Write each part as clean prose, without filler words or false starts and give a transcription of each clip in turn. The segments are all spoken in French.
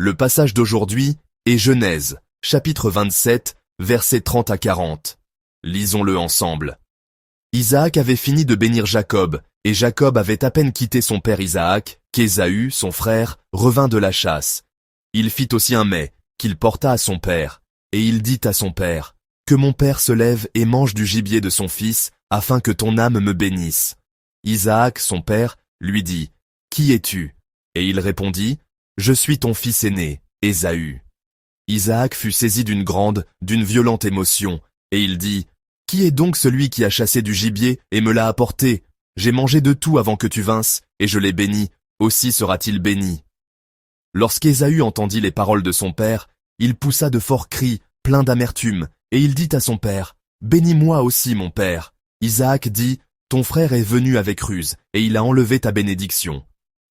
Le passage d'aujourd'hui est Genèse, chapitre 27, versets 30 à 40. Lisons-le ensemble. Isaac avait fini de bénir Jacob, et Jacob avait à peine quitté son père Isaac, qu'Ésaü, son frère, revint de la chasse. Il fit aussi un mets, qu'il porta à son père, et il dit à son père, « Que mon père se lève et mange du gibier de son fils, afin que ton âme me bénisse. » Isaac, son père, lui dit, « Qui es-tu » Et il répondit, « Je suis ton fils aîné, Ésaü. » Isaac fut saisi d'une violente émotion, et il dit, « Qui est donc celui qui a chassé du gibier et me l'a apporté? J'ai mangé de tout avant que tu vinsses, et je l'ai béni, aussi sera-t-il béni. » Lorsqu'Ésaü entendit les paroles de son père, il poussa de forts cris, pleins d'amertume, et il dit à son père, « Bénis-moi aussi, mon père. » Isaac dit, « Ton frère est venu avec ruse, et il a enlevé ta bénédiction. »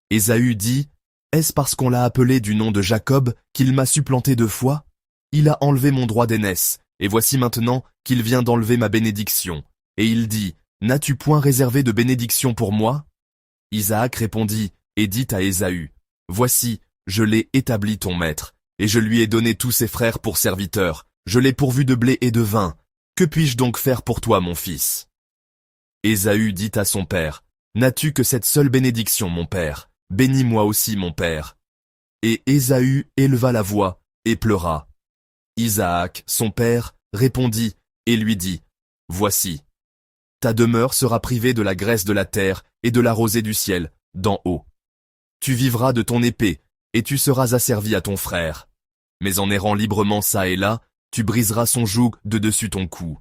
Ésaü dit, « Est-ce parce qu'on l'a appelé du nom de Jacob qu'il m'a supplanté 2 fois? Il a enlevé mon droit d'aînesse, et voici maintenant qu'il vient d'enlever ma bénédiction. » Et il dit, « N'as-tu point réservé de bénédiction pour moi ?» Isaac répondit et dit à Ésaü, « Voici, je l'ai établi ton maître, et je lui ai donné tous ses frères pour serviteurs, je l'ai pourvu de blé et de vin. Que puis-je donc faire pour toi, mon fils ?» Ésaü dit à son père, « N'as-tu que cette seule bénédiction, mon père? Bénis-moi aussi, mon père. » Et Ésaü éleva la voix et pleura. Isaac, son père, répondit et lui dit, « Voici, ta demeure sera privée de la graisse de la terre et de la rosée du ciel, d'en haut. Tu vivras de ton épée, et tu seras asservi à ton frère. Mais en errant librement çà et là, tu briseras son joug de dessus ton cou. »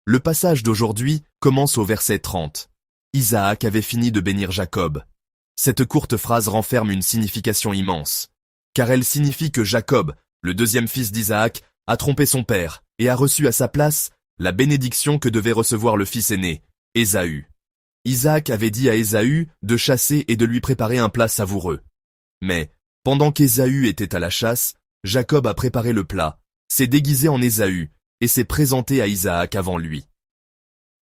Le passage d'aujourd'hui commence au verset 30. Isaac avait fini de bénir Jacob. Cette courte phrase renferme une signification immense, car elle signifie que Jacob, le deuxième fils d'Isaac, a trompé son père et a reçu à sa place la bénédiction que devait recevoir le fils aîné, Ésaü. Isaac avait dit à Ésaü de chasser et de lui préparer un plat savoureux. Mais, pendant qu'Ésaü était à la chasse, Jacob a préparé le plat, s'est déguisé en Ésaü et s'est présenté à Isaac avant lui.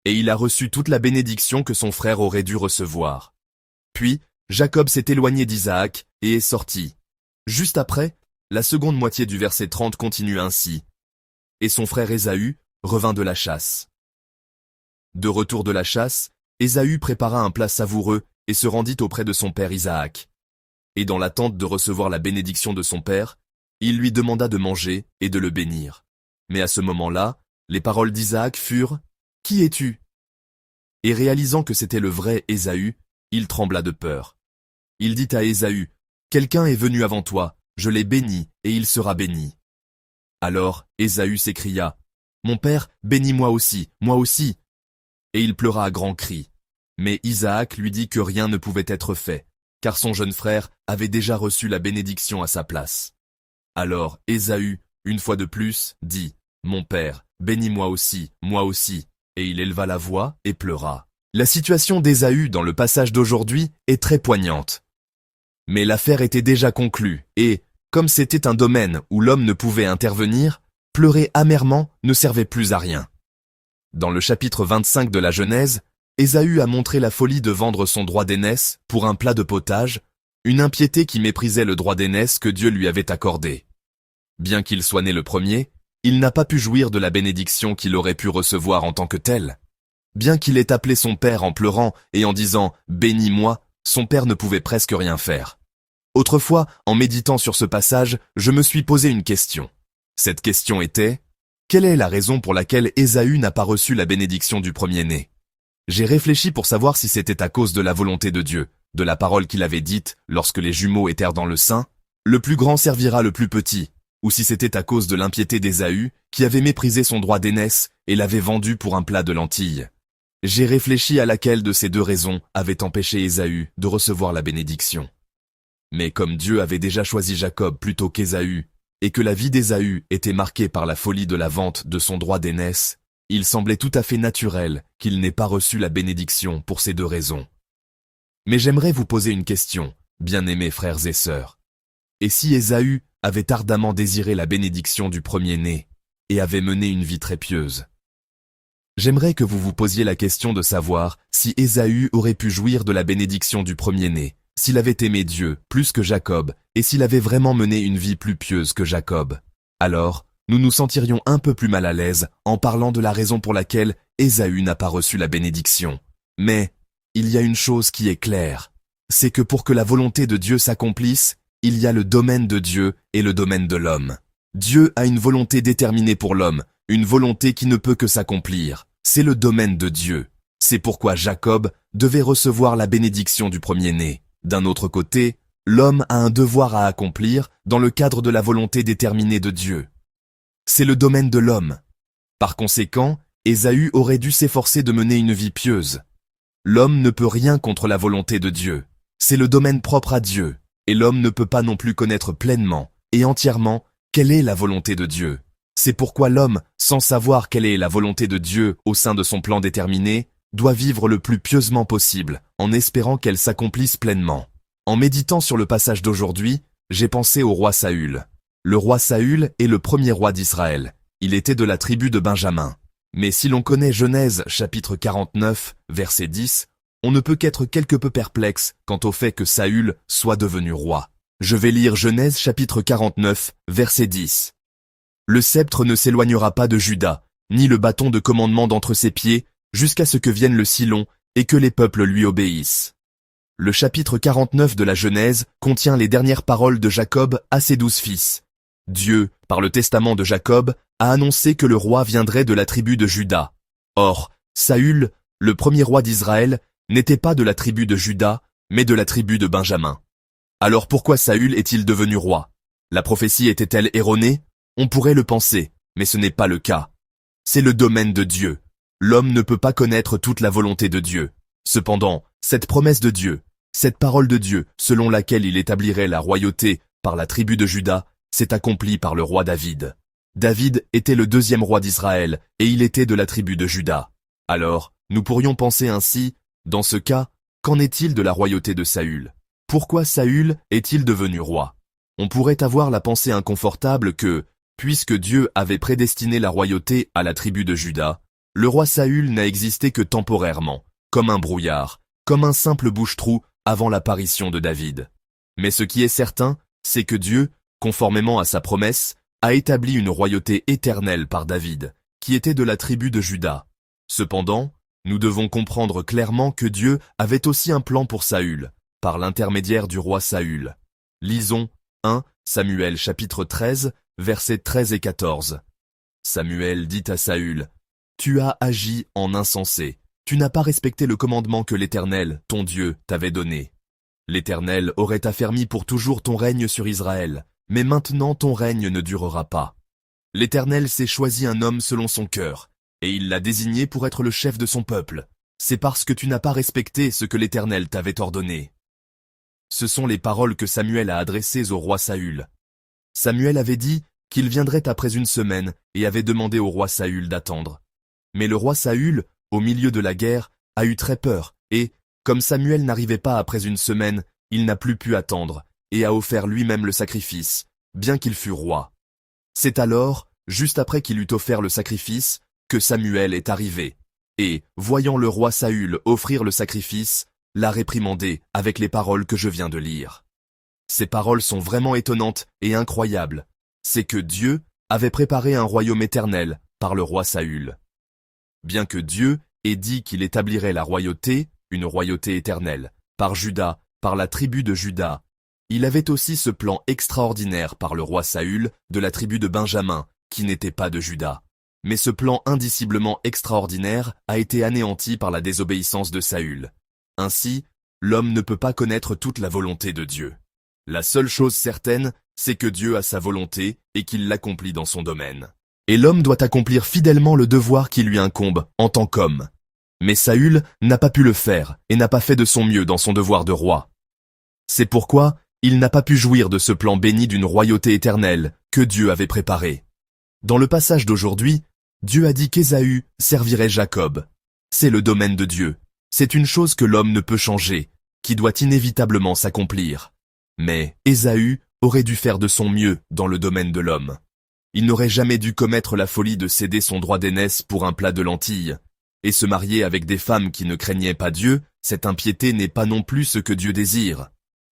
Et il a reçu toute la bénédiction que son frère aurait dû recevoir. Puis, Jacob s'est éloigné d'Isaac et est sorti. Juste après, la seconde moitié du verset 30 continue ainsi. Et son frère Ésaü revint de la chasse. De retour de la chasse, Ésaü prépara un plat savoureux et se rendit auprès de son père Isaac. Et dans l'attente de recevoir la bénédiction de son père, il lui demanda de manger et de le bénir. Mais à ce moment-là, les paroles d'Isaac furent « Qui es-tu » Et réalisant que c'était le vrai Ésaü, il trembla de peur. Il dit à Ésaü, « Quelqu'un est venu avant toi, je l'ai béni et il sera béni. » Alors Ésaü s'écria, « Mon père, bénis-moi aussi, moi aussi. » Et il pleura à grands cris. Mais Isaac lui dit que rien ne pouvait être fait, car son jeune frère avait déjà reçu la bénédiction à sa place. Alors Ésaü, une fois de plus, dit, « Mon père, bénis-moi aussi, moi aussi. » Et il éleva la voix et pleura. La situation d'Ésaü dans le passage d'aujourd'hui est très poignante. Mais l'affaire était déjà conclue, et, comme c'était un domaine où l'homme ne pouvait intervenir, pleurer amèrement ne servait plus à rien. Dans le chapitre 25 de la Genèse, Ésaü a montré la folie de vendre son droit d'aînesse pour un plat de potage, une impiété qui méprisait le droit d'aînesse que Dieu lui avait accordé. Bien qu'il soit né le premier, il n'a pas pu jouir de la bénédiction qu'il aurait pu recevoir en tant que tel. Bien qu'il ait appelé son père en pleurant et en disant « Bénis-moi », son père ne pouvait presque rien faire. Autrefois, en méditant sur ce passage, je me suis posé une question. Cette question était « Quelle est la raison pour laquelle Ésaü n'a pas reçu la bénédiction du premier-né » J'ai réfléchi pour savoir si c'était à cause de la volonté de Dieu, de la parole qu'il avait dite lorsque les jumeaux étaient dans le sein, « Le plus grand servira le plus petit », ou si c'était à cause de l'impiété d'Ésaü qui avait méprisé son droit d'aînesse et l'avait vendu pour un plat de lentilles. J'ai réfléchi à laquelle de ces 2 raisons avait empêché Ésaü de recevoir la bénédiction. Mais comme Dieu avait déjà choisi Jacob plutôt qu'Ésaü, et que la vie d'Ésaü était marquée par la folie de la vente de son droit d'aînesse, il semblait tout à fait naturel qu'il n'ait pas reçu la bénédiction pour ces 2 raisons. Mais j'aimerais vous poser une question, bien-aimés frères et sœurs. Et si Ésaü avait ardemment désiré la bénédiction du premier-né et avait mené une vie très pieuse? J'aimerais que vous vous posiez la question de savoir si Ésaü aurait pu jouir de la bénédiction du premier-né, s'il avait aimé Dieu plus que Jacob, et s'il avait vraiment mené une vie plus pieuse que Jacob, alors nous nous sentirions un peu plus mal à l'aise en parlant de la raison pour laquelle Ésaü n'a pas reçu la bénédiction. Mais il y a une chose qui est claire, c'est que pour que la volonté de Dieu s'accomplisse, il y a le domaine de Dieu et le domaine de l'homme. Dieu a une volonté déterminée pour l'homme, une volonté qui ne peut que s'accomplir. C'est le domaine de Dieu. C'est pourquoi Jacob devait recevoir la bénédiction du premier-né. D'un autre côté, l'homme a un devoir à accomplir dans le cadre de la volonté déterminée de Dieu. C'est le domaine de l'homme. Par conséquent, Ésaü aurait dû s'efforcer de mener une vie pieuse. L'homme ne peut rien contre la volonté de Dieu. C'est le domaine propre à Dieu, et l'homme ne peut pas non plus connaître pleinement et entièrement quelle est la volonté de Dieu. C'est pourquoi l'homme, sans savoir quelle est la volonté de Dieu au sein de son plan déterminé, doit vivre le plus pieusement possible, en espérant qu'elle s'accomplisse pleinement. En méditant sur le passage d'aujourd'hui, j'ai pensé au roi Saül. Le roi Saül est le premier roi d'Israël. Il était de la tribu de Benjamin. Mais si l'on connaît Genèse chapitre 49, verset 10, on ne peut qu'être quelque peu perplexe quant au fait que Saül soit devenu roi. Je vais lire Genèse chapitre 49, verset 10. Le sceptre ne s'éloignera pas de Juda, ni le bâton de commandement d'entre ses pieds, jusqu'à ce que vienne le Silon et que les peuples lui obéissent. Le chapitre 49 de la Genèse contient les dernières paroles de Jacob à ses 12 fils. Dieu, par le testament de Jacob, a annoncé que le roi viendrait de la tribu de Juda. Or, Saül, le premier roi d'Israël, n'était pas de la tribu de Juda, mais de la tribu de Benjamin. Alors pourquoi Saül est-il devenu roi? La prophétie était-elle erronée? On pourrait le penser, mais ce n'est pas le cas. C'est le domaine de Dieu. L'homme ne peut pas connaître toute la volonté de Dieu. Cependant, cette promesse de Dieu, cette parole de Dieu, selon laquelle il établirait la royauté par la tribu de Juda, s'est accomplie par le roi David. David était le deuxième roi d'Israël, et il était de la tribu de Juda. Alors, nous pourrions penser ainsi, dans ce cas, qu'en est-il de la royauté de Saül? Pourquoi Saül est-il devenu roi? On pourrait avoir la pensée inconfortable que, puisque Dieu avait prédestiné la royauté à la tribu de Juda, le roi Saül n'a existé que temporairement, comme un brouillard, comme un simple bouche-trou avant l'apparition de David. Mais ce qui est certain, c'est que Dieu, conformément à sa promesse, a établi une royauté éternelle par David, qui était de la tribu de Juda. Cependant, nous devons comprendre clairement que Dieu avait aussi un plan pour Saül, par l'intermédiaire du roi Saül. Lisons 1 Samuel chapitre 13, versets 13 et 14. Samuel dit à Saül, « Tu as agi en insensé, tu n'as pas respecté le commandement que l'Éternel, ton Dieu, t'avait donné. L'Éternel aurait affermi pour toujours ton règne sur Israël, mais maintenant ton règne ne durera pas. L'Éternel s'est choisi un homme selon son cœur, et il l'a désigné pour être le chef de son peuple. C'est parce que tu n'as pas respecté ce que l'Éternel t'avait ordonné. » Ce sont les paroles que Samuel a adressées au roi Saül. Samuel avait dit qu'il viendrait après une semaine et avait demandé au roi Saül d'attendre. Mais le roi Saül, au milieu de la guerre, a eu très peur et, comme Samuel n'arrivait pas après une semaine, il n'a plus pu attendre et a offert lui-même le sacrifice, bien qu'il fût roi. C'est alors, juste après qu'il eut offert le sacrifice, que Samuel est arrivé. Et, voyant le roi Saül offrir le sacrifice, l'a réprimandé avec les paroles que je viens de lire. Ces paroles sont vraiment étonnantes et incroyables. C'est que Dieu avait préparé un royaume éternel par le roi Saül. Bien que Dieu ait dit qu'il établirait la royauté, une royauté éternelle, par Juda, par la tribu de Juda, il avait aussi ce plan extraordinaire par le roi Saül de la tribu de Benjamin, qui n'était pas de Juda. Mais ce plan indiciblement extraordinaire a été anéanti par la désobéissance de Saül. Ainsi, l'homme ne peut pas connaître toute la volonté de Dieu. La seule chose certaine, c'est que Dieu a sa volonté et qu'il l'accomplit dans son domaine. Et l'homme doit accomplir fidèlement le devoir qui lui incombe en tant qu'homme. Mais Saül n'a pas pu le faire et n'a pas fait de son mieux dans son devoir de roi. C'est pourquoi il n'a pas pu jouir de ce plan béni d'une royauté éternelle que Dieu avait préparé. Dans le passage d'aujourd'hui, Dieu a dit qu'Ésaü servirait Jacob. C'est le domaine de Dieu. C'est une chose que l'homme ne peut changer, qui doit inévitablement s'accomplir. Mais Ésaü aurait dû faire de son mieux dans le domaine de l'homme. Il n'aurait jamais dû commettre la folie de céder son droit d'aînesse pour un plat de lentilles. Et se marier avec des femmes qui ne craignaient pas Dieu, cette impiété n'est pas non plus ce que Dieu désire.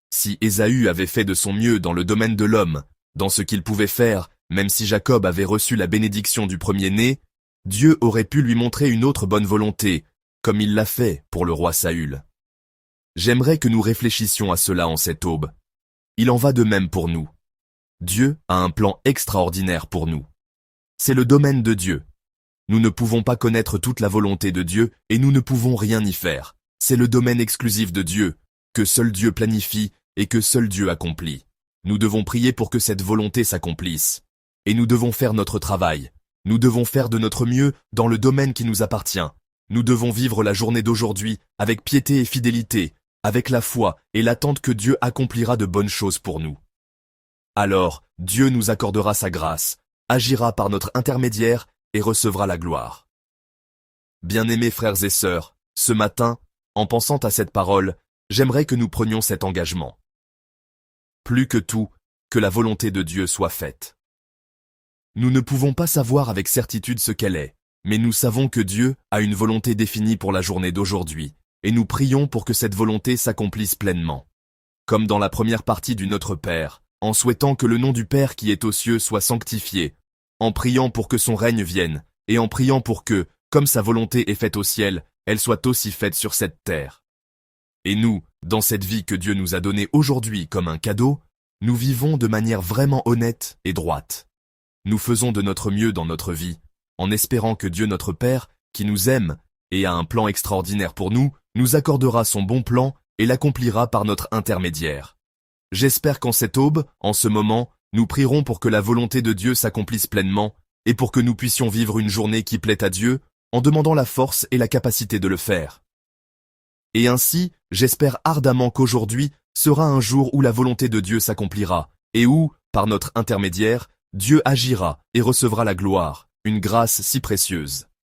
Si Ésaü avait fait de son mieux dans le domaine de l'homme, dans ce qu'il pouvait faire, même si Jacob avait reçu la bénédiction du premier-né, Dieu aurait pu lui montrer une autre bonne volonté, comme il l'a fait pour le roi Saül. J'aimerais que nous réfléchissions à cela en cette aube. Il en va de même pour nous. Dieu a un plan extraordinaire pour nous. C'est le domaine de Dieu. Nous ne pouvons pas connaître toute la volonté de Dieu et nous ne pouvons rien y faire. C'est le domaine exclusif de Dieu, que seul Dieu planifie et que seul Dieu accomplit. Nous devons prier pour que cette volonté s'accomplisse. Et nous devons faire notre travail. Nous devons faire de notre mieux dans le domaine qui nous appartient. Nous devons vivre la journée d'aujourd'hui avec piété et fidélité, avec la foi et l'attente que Dieu accomplira de bonnes choses pour nous. Alors, Dieu nous accordera sa grâce, agira par notre intermédiaire et recevra la gloire. Bien-aimés frères et sœurs, ce matin, en pensant à cette parole, j'aimerais que nous prenions cet engagement. Plus que tout, que la volonté de Dieu soit faite. Nous ne pouvons pas savoir avec certitude ce qu'elle est, mais nous savons que Dieu a une volonté définie pour la journée d'aujourd'hui, et nous prions pour que cette volonté s'accomplisse pleinement. Comme dans la première partie du Notre Père, en souhaitant que le nom du Père qui est aux cieux soit sanctifié, en priant pour que son règne vienne, et en priant pour que, comme sa volonté est faite au ciel, elle soit aussi faite sur cette terre. Et nous, dans cette vie que Dieu nous a donnée aujourd'hui comme un cadeau, nous vivons de manière vraiment honnête et droite. Nous faisons de notre mieux dans notre vie, en espérant que Dieu notre Père, qui nous aime et a un plan extraordinaire pour nous, nous accordera son bon plan et l'accomplira par notre intermédiaire. J'espère qu'en cette aube, en ce moment, nous prierons pour que la volonté de Dieu s'accomplisse pleinement et pour que nous puissions vivre une journée qui plaît à Dieu en demandant la force et la capacité de le faire. Et ainsi, j'espère ardemment qu'aujourd'hui sera un jour où la volonté de Dieu s'accomplira et où, par notre intermédiaire, Dieu agira et recevra la gloire, une grâce si précieuse.